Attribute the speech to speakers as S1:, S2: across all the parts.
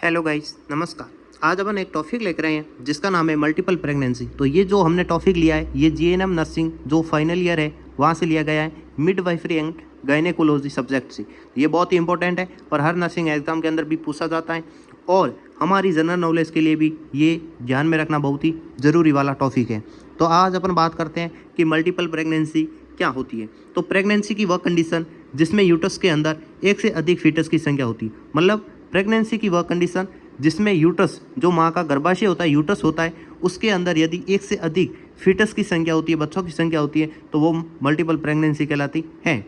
S1: Hello guys, नमस्कार। आज अपन एक टॉपिक लेकर आए हैं जिसका नाम है मल्टीपल प्रेगनेंसी। तो ये जो हमने टॉपिक लिया है ये जीएनएम नर्सिंग जो फाइनल ईयर है वहाँ से लिया गया है, मिडवाइफरी एंड गायनेकोलॉजी सब्जेक्ट से। ये बहुत ही इंपॉर्टेंट है और हर नर्सिंग एग्जाम के अंदर भी पूछा जाता है और हमारी जनरल नॉलेज के लिए भी ये ध्यान में रखना बहुत ही ज़रूरी वाला टॉपिक है। तो आज अपन बात करते हैं कि मल्टीपल प्रेगनेंसी क्या होती है। तो प्रेगनेंसी की वह कंडीशन जिसमें यूट्रस के अंदर एक से अधिक फीटस की संख्या होती है। मतलब प्रेगनेंसी की वह कंडीशन जिसमें यूट्रस, जो माँ का गर्भाशय होता है, यूट्रस होता है, उसके अंदर यदि एक से अधिक फीटस की संख्या होती है, बच्चों की संख्या होती है, तो वो मल्टीपल प्रेगनेंसी कहलाती है।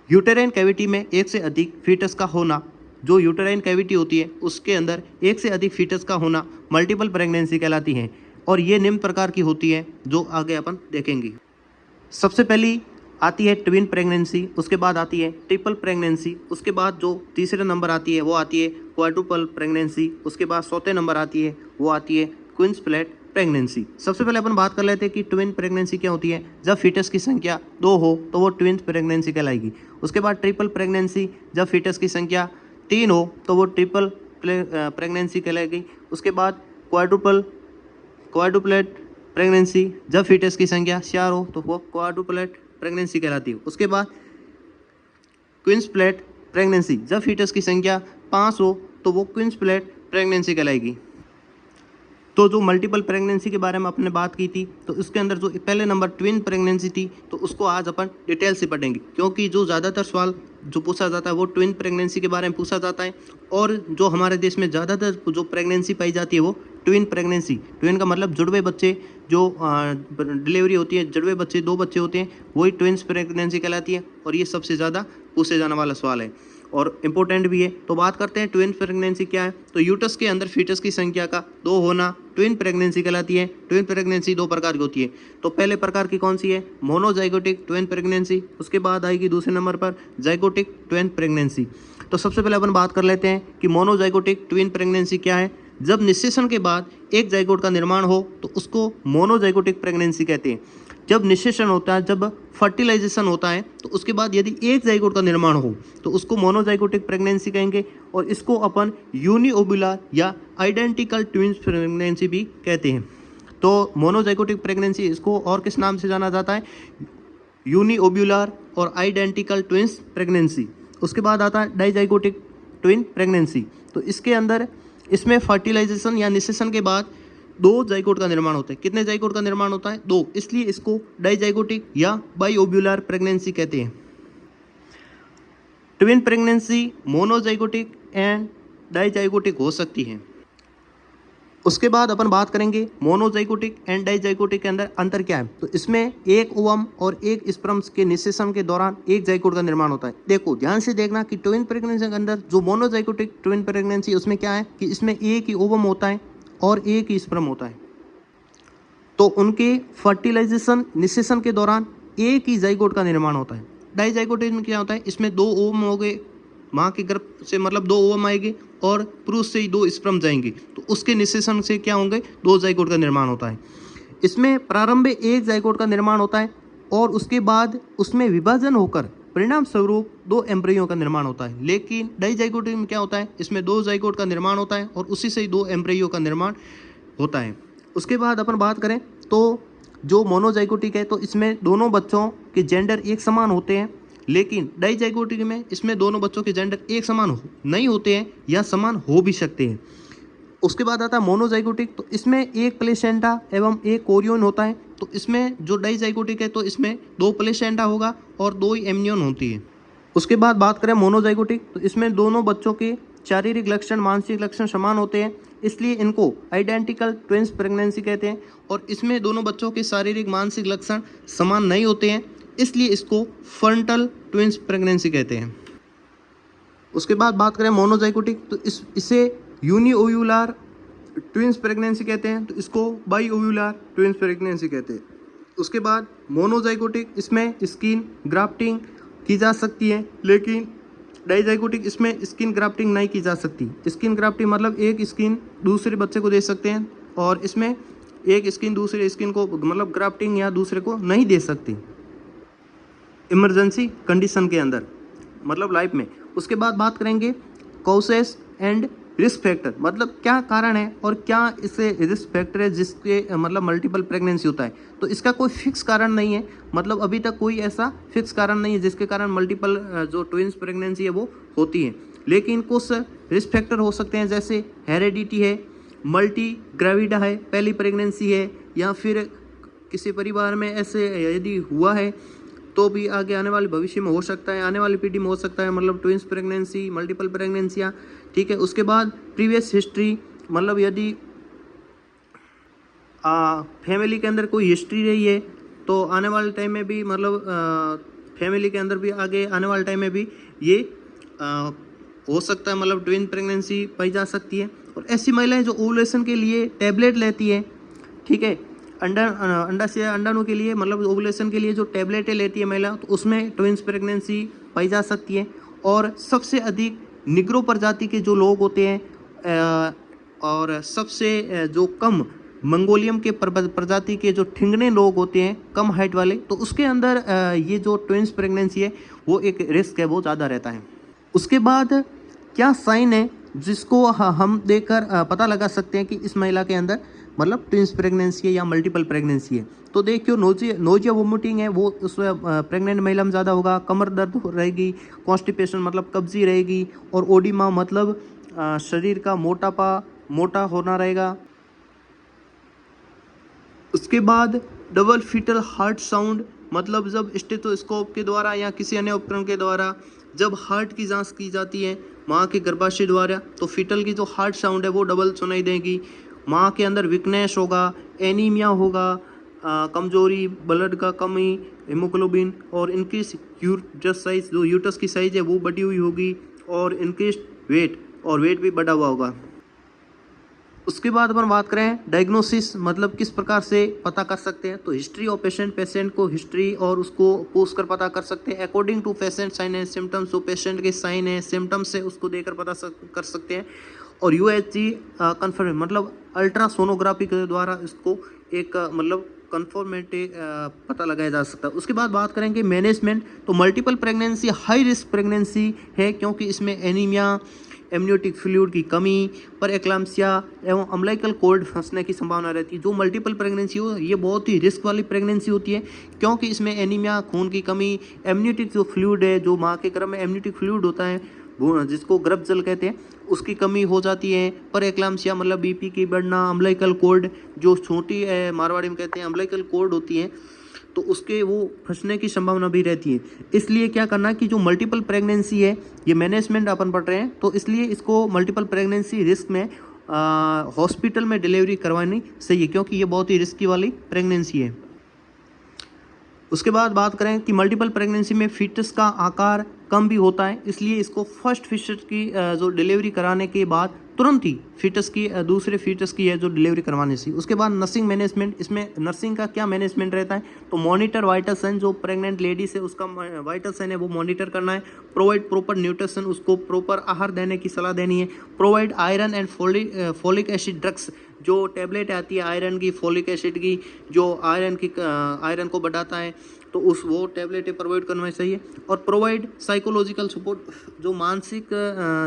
S1: यूटेराइन कैविटी में एक से अधिक फीटस का होना, जो यूटेराइन कैविटी होती है उसके अंदर एक से अधिक फीटस का होना मल्टीपल प्रेगनेंसी कहलाती है। और ये निम्न प्रकार की होती है जो आगे अपन देखेंगे। सबसे पहली आती है ट्विन प्रेगनेंसी, उसके बाद आती है ट्रिपल प्रेगनेंसी, उसके बाद जो तीसरे नंबर आती है वो आती है क्वाड्रुपल प्रेगनेंसी, उसके बाद चौथे नंबर आती है वो आती है क्विंसप्लेट प्रेगनेंसी। सबसे पहले अपन बात कर लेते हैं कि ट्विन प्रेगनेंसी क्या होती है। जब फीटस की संख्या 2 हो तो वो ट्विन प्रेगनेंसी कहलाएगी। उसके बाद ट्रिपल प्रेगनेंसी, जब फीटस की संख्या 3 हो तो वो ट्रिपल प्रेगनेंसी कहलाएगी। उसके बाद क्वाड्रुपलेट प्रेगनेंसी, जब फीटस की संख्या 4 हो तो वो क्वाड्रुपलेट प्रेगनेंसी कहलाती है। उसके बाद क्विंसप्लेट प्रेगनेंसी, जब फीटस की संख्या 5 हो तो वो क्विंसप्लेट प्रेगनेंसी कहलाएगी। तो जो मल्टीपल प्रेगनेंसी के बारे में आपने बात की थी, तो उसके अंदर जो पहले नंबर ट्विन प्रेगनेंसी थी, तो उसको आज अपन डिटेल से पढ़ेंगे, क्योंकि जो ज़्यादातर सवाल जो पूछा जाता है वो ट्विन प्रेगनेंसी के बारे में पूछा जाता है। और जो हमारे देश में ज़्यादातर जो प्रेगनेंसी पाई जाती है वो ट्विन प्रेगनेंसी। ट्विन का मतलब जुड़वे बच्चे, जो डिलीवरी होती है, जुड़वे बच्चे, 2 बच्चे होते हैं, वही ट्विन्स प्रेगनेंसी कहलाती है। और ये सबसे ज़्यादा पूछे जाने वाला सवाल है और इम्पोर्टेंट भी है। तो बात करते हैं ट्विन प्रेगनेंसी क्या है। तो यूट्रस के अंदर फीटस की संख्या का 2 होना ट्विन प्रेगनेंसी कहलाती है। ट्विन प्रेगनेंसी 2 प्रकार की होती है। तो पहले प्रकार की कौन सी है? Monozygotic twin pregnancy. उसके बाद आएगी दूसरे नंबर पर जाइगोटिक ट्विन प्रेगनेंसी। तो सबसे पहले अपन बात कर लेते हैं कि मोनोजाइगोटिक ट्विन प्रेगनेंसी क्या है। जब निषेचन के बाद एक जाइगोट का निर्माण हो तो उसको मोनोजाइगोटिक प्रेगनेंसी कहते हैं। जब निषेचन होता है, जब फर्टिलाइजेशन होता है, तो उसके बाद यदि एक जाइगोट का निर्माण हो तो उसको मोनोजाइगोटिक प्रेगनेंसी कहेंगे। और इसको अपन यूनिओब्यूलर या आइडेंटिकल ट्विन्स प्रेगनेंसी भी कहते हैं। तो मोनोजाइगोटिक प्रेगनेंसी, इसको और किस नाम से जाना जाता है? यूनिओब्यूलर और आइडेंटिकल ट्विन्स प्रेगनेंसी। उसके बाद आता है डाइजाइगोटिक ट्विन प्रेगनेंसी। तो इसके अंदर, इसमें फर्टिलाइजेशन या निषेचन के बाद 2 जाइगोट का निर्माण होता है। कितने जाइगोट का निर्माण होता है? 2। इसलिए इसको डाइजाइगोटिक या बाइओब्यूलर प्रेगनेंसी कहते हैं। Twin pregnancy monozygotic and dizygotic हो सकती है। उसके बाद अपन बात करेंगे मोनोजाइगोटिक एंड डाइजाइगोटिक के अंदर अंतर क्या है। तो इसमें एक ओवम और एक स्पर्म्स के निषेचन के दौरान एक जाइगोट का निर्माण होता है। देखो ध्यान से देखना कि ट्विन प्रेगनेंसी के अंदर जो मोनोजाइगोटिक ट्विन प्रेगनेंसी, उसमें क्या है कि इसमें एक ही ओवम होता है और एक ही स्पर्म होता है। तो उनके फर्टिलाइजेशन, निषेचन के दौरान एक ही जाइगोट का निर्माण होता है। डाइजाइगोटिक में क्या होता है? इसमें 2 ओवम हो गए, माँ के गर्भ से मतलब 2 ओवम आएंगे और पुरुष से ही 2 स्पर्म जाएंगे, तो उसके निषेचन से क्या होंगे? 2 जाइगोट का निर्माण होता है। इसमें प्रारंभ में एक जाइगोट का निर्माण होता है और उसके बाद उसमें विभाजन होकर परिणाम स्वरूप 2 एम्ब्रियो का निर्माण होता है। लेकिन डाइजाइगोटिक में क्या होता है? इसमें 2 जाइगोट का निर्माण होता है और उसी से ही 2 एम्ब्रियो का निर्माण होता है। उसके बाद अपन बात करें तो जो मोनोजाइगोटिक है, तो इसमें दोनों बच्चों के जेंडर एक समान होते हैं। लेकिन डाइजाइगोटिक में इसमें दोनों बच्चों के जेंडर एक समान नहीं होते हैं या समान हो भी सकते हैं। उसके बाद आता है मोनोजाइगोटिक। तो इसमें एक प्लेसेंटा एवं एक कोरियन होता है। तो इसमें जो डाइजाइगोटिक है तो इसमें 2 प्लेसेंटा होगा और 2 ही एमनियन होती है। उसके बाद बात करें मोनोजाइगोटिक, तो इसमें दोनों बच्चों के शारीरिक लक्षण, मानसिक लक्षण समान होते हैं, इसलिए इनको आइडेंटिकल ट्विन्स प्रेगनेंसी कहते हैं। और इसमें दोनों बच्चों के शारीरिक, मानसिक लक्षण समान नहीं होते हैं, इसलिए इसको फ्रंटल ट्विन्स प्रेगनेंसी कहते हैं। उसके बाद बात करें मोनोजाइगोटिक, तो इसे यूनिओव्यूलर ट्विन्स प्रेगनेंसी कहते हैं, तो इसको बाइओव्यूलर ट्विन्स प्रेगनेंसी कहते हैं। उसके बाद मोनोजाइगोटिक, इसमें स्किन ग्राफ्टिंग की जा सकती है, लेकिन डाइजाइगोटिक इसमें स्किन ग्राफ्टिंग नहीं की जा सकती। स्किन ग्राफ्टिंग मतलब एक स्किन दूसरे बच्चे को दे सकते हैं और इसमें एक स्किन दूसरे स्किन को मतलब ग्राफ्टिंग या दूसरे को नहीं दे सकती इमरजेंसी कंडीशन के अंदर, मतलब लाइफ में। उसके बाद बात करेंगे कॉसेस एंड रिस्क फैक्टर मतलब क्या कारण है और क्या इससे रिस्क फैक्टर है जिसके मतलब मल्टीपल प्रेगनेंसी होता है। तो इसका कोई फिक्स कारण नहीं है, मतलब अभी तक कोई ऐसा फिक्स कारण नहीं है जिसके कारण मल्टीपल जो ट्विंस प्रेगनेंसी है वो होती है। लेकिन कुछ रिस्क फैक्टर हो सकते हैं, जैसे हेरेडिटी है, मल्टी ग्रेविडा है, पहली प्रेगनेंसी है, या फिर किसी परिवार में ऐसे यदि हुआ है तो भी आगे आने वाले भविष्य में हो सकता है, आने वाली पीढ़ी में हो सकता है, मतलब ट्विंस प्रेगनेंसी, मल्टीपल प्रेगनेंसियाँ। ठीक है, उसके बाद प्रीवियस हिस्ट्री, मतलब यदि फैमिली के अंदर कोई हिस्ट्री रही है तो आने वाले टाइम में भी मतलब फैमिली के अंदर भी आगे आने वाले टाइम में भी ये हो सकता है, मतलब ट्विन प्रेगनेंसी पाई जा सकती है। और ऐसी महिलाएं जो ओवुलेशन के लिए टैबलेट लेती है, ठीक है, अंडा से अंडाणु के लिए, मतलब ओवुलेशन के लिए जो टैबलेटें लेती है महिला, तो उसमें ट्विंस प्रेगनेंसी पाई जा सकती है। और सबसे अधिक निग्रो प्रजाति के जो लोग होते हैं और सबसे जो कम मंगोलियम के प्रजाति के जो ठिंगने लोग होते हैं, कम हाइट वाले, तो उसके अंदर ये जो ट्विंस प्रेगनेंसी है वो एक रिस्क है, वो ज़्यादा रहता है। उसके बाद क्या साइन है जिसको हम देखकर पता लगा सकते हैं कि इस महिला के अंदर मतलब ट्विंस प्रेगनेंसी है या मल्टीपल प्रेगनेंसी है। तो देखियो नोजिया वोमिटिंग है वो उस प्रेग्नेंट महिला में ज़्यादा होगा, कमर दर्द रहेगी, कॉन्स्टिपेशन मतलब कब्जी रहेगी, और ओडिमा मतलब शरीर का मोटा होना रहेगा। उसके बाद डबल फीटल हार्ट साउंड, मतलब जब स्टेथोस्कोप के द्वारा या किसी अन्य उपकरण के द्वारा जब हार्ट की जांच की जाती है माँ के गर्भाशय द्वारा, तो फीटल की जो हार्ट साउंड है वो डबल सुनाई देगी। माँ के अंदर वीकनेस होगा, एनीमिया होगा, कमजोरी, ब्लड का कमी, हेमोग्लोबिन, और इंक्रीज यूटरस साइज, जो यूटस की साइज है वो बढ़ी हुई होगी, और इंक्रीज वेट, और वेट भी बढ़ा हुआ होगा। उसके बाद अपन बात करें डायग्नोसिस, मतलब किस प्रकार से पता कर सकते हैं, तो हिस्ट्री ऑफ पेशेंट को हिस्ट्री और उसको पूछ कर पता कर सकते हैं। According to patient sign and symptoms, जो पेशेंट के साइन है सिम्टम्स से उसको देकर पता कर सकते हैं। और यूएचजी कन्फर्म, मतलब अल्ट्रासोनोग्राफी के द्वारा इसको एक मतलब कन्फर्मेटिव पता लगाया जा सकता है। उसके बाद बात करेंगे मैनेजमेंट, तो multiple pregnancy high risk pregnancy है, क्योंकि इसमें एनीमिया, एमनियोटिक फ्लूइड की कमी, पर एक्लाम्सिया एवं अम्बिलिकल कॉर्ड फंसने की संभावना रहती है। जो मल्टीपल प्रेगनेंसी हो ये बहुत ही रिस्क वाली प्रेगनेंसी होती है, क्योंकि इसमें एनीमिया, खून की कमी, एमनियोटिक जो फ्लूइड है, जो माँ के गर्भ में एमनियोटिक फ्लूइड होता है जिसको गर्भ जल कहते हैं, उसकी कमी हो जाती है। पर एक्लाम्सिया मतलब बीपी की बढ़ना, अम्बिलिकल कॉर्ड जो छोटी मारवाड़ी में कहते हैं अम्बिलिकल कॉर्ड होती है, तो उसके वो फंसने की संभावना भी रहती है। इसलिए क्या करना कि जो मल्टीपल प्रेगनेंसी है ये मैनेजमेंट अपन पढ़ रहे हैं, तो इसलिए इसको मल्टीपल प्रेगनेंसी रिस्क में हॉस्पिटल में डिलीवरी करवानी सही है, क्योंकि ये बहुत ही रिस्की वाली प्रेगनेंसी है। उसके बाद बात करें कि मल्टीपल प्रेगनेंसी में फीटस का आकार कम भी होता है, इसलिए इसको फर्स्ट फीटस की जो डिलीवरी कराने के बाद तुरंत ही फीटस की दूसरे फीटस की है जो डिलीवरी करवाने से। उसके बाद नर्सिंग मैनेजमेंट, इसमें नर्सिंग का क्या मैनेजमेंट रहता है, तो मॉनिटर वाइटल साइन, जो प्रेग्नेंट लेडीज है उसका वाइटल साइन है वो मॉनिटर करना है। प्रोवाइड प्रॉपर न्यूट्रिशन, उसको प्रॉपर आहार देने की सलाह देनी है। Provide iron and folic acid drugs, जो टैबलेट आती है आयरन की, फोलिक एसिड की, जो आयरन को बढ़ाता है, तो वो टैबलेटें प्रोवाइड करना चाहिए। और प्रोवाइड साइकोलॉजिकल सपोर्ट, जो मानसिक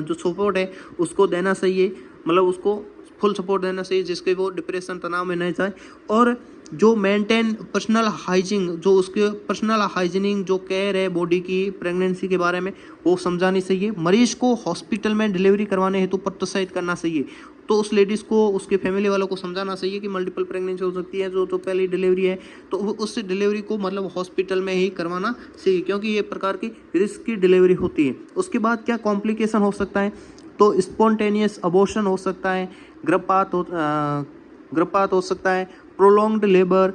S1: जो सपोर्ट है उसको देना चाहिए, मतलब उसको फुल सपोर्ट देना चाहिए जिसके वो डिप्रेशन, तनाव में नहीं जाए। और जो मेंटेन पर्सनल हाइजीन, जो उसके पर्सनल हाइजीनिंग जो केयर है बॉडी की प्रेगनेंसी के बारे में, वो समझानी चाहिए। मरीज को हॉस्पिटल में डिलीवरी करवाने हेतु प्रोत्साहित करना चाहिए, तो उस लेडीज़ को, उसके फैमिली वालों को समझाना चाहिए कि मल्टीपल प्रेगनेंसी हो सकती है, जो पहली डिलीवरी है तो उस डिलीवरी को मतलब हॉस्पिटल में ही करवाना चाहिए, क्योंकि ये प्रकार की रिस्क की डिलीवरी होती है। उसके बाद क्या कॉम्प्लिकेशन हो सकता है, तो स्पॉन्टेनियस अबॉर्शन हो सकता है, गर्भपात हो सकता है, प्रोलॉन्ग्ड लेबर,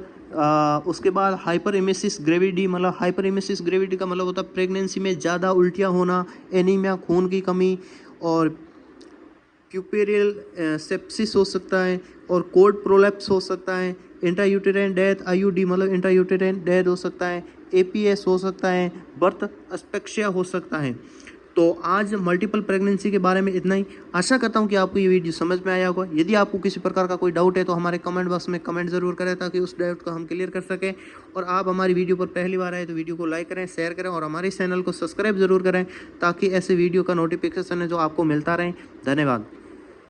S1: उसके बाद हाइपर इमेसिस ग्रेविडी, मतलब हाइपर इमेसिस ग्रेविडी का मतलब होता है प्रेगनेंसी में ज़्यादा उल्टियाँ होना, एनीमिया, खून की कमी, और प्यूपेरियल सेप्सिस हो सकता है, और कोड प्रोलैप्स हो सकता है, इंट्रायूटेराइन डेथ, आईयूडी मतलब इंट्रायूटेराइन डेथ हो सकता है, एपीएस हो सकता है, बर्थ अस्पेक्सिया हो सकता है। तो आज मल्टीपल प्रेगनेंसी के बारे में इतना ही। आशा करता हूँ कि आपको ये वीडियो समझ में आया होगा। यदि आपको किसी प्रकार का कोई डाउट है तो हमारे कमेंट बॉक्स में कमेंट ज़रूर करें, ताकि उस डाउट को हम क्लियर कर सकें। और आप हमारी वीडियो पर पहली बार आए तो वीडियो को लाइक करें, शेयर करें, और हमारे चैनल को सब्सक्राइब ज़रूर करें, ताकि ऐसे वीडियो का नोटिफिकेशन है जो आपको मिलता रहे। धन्यवाद।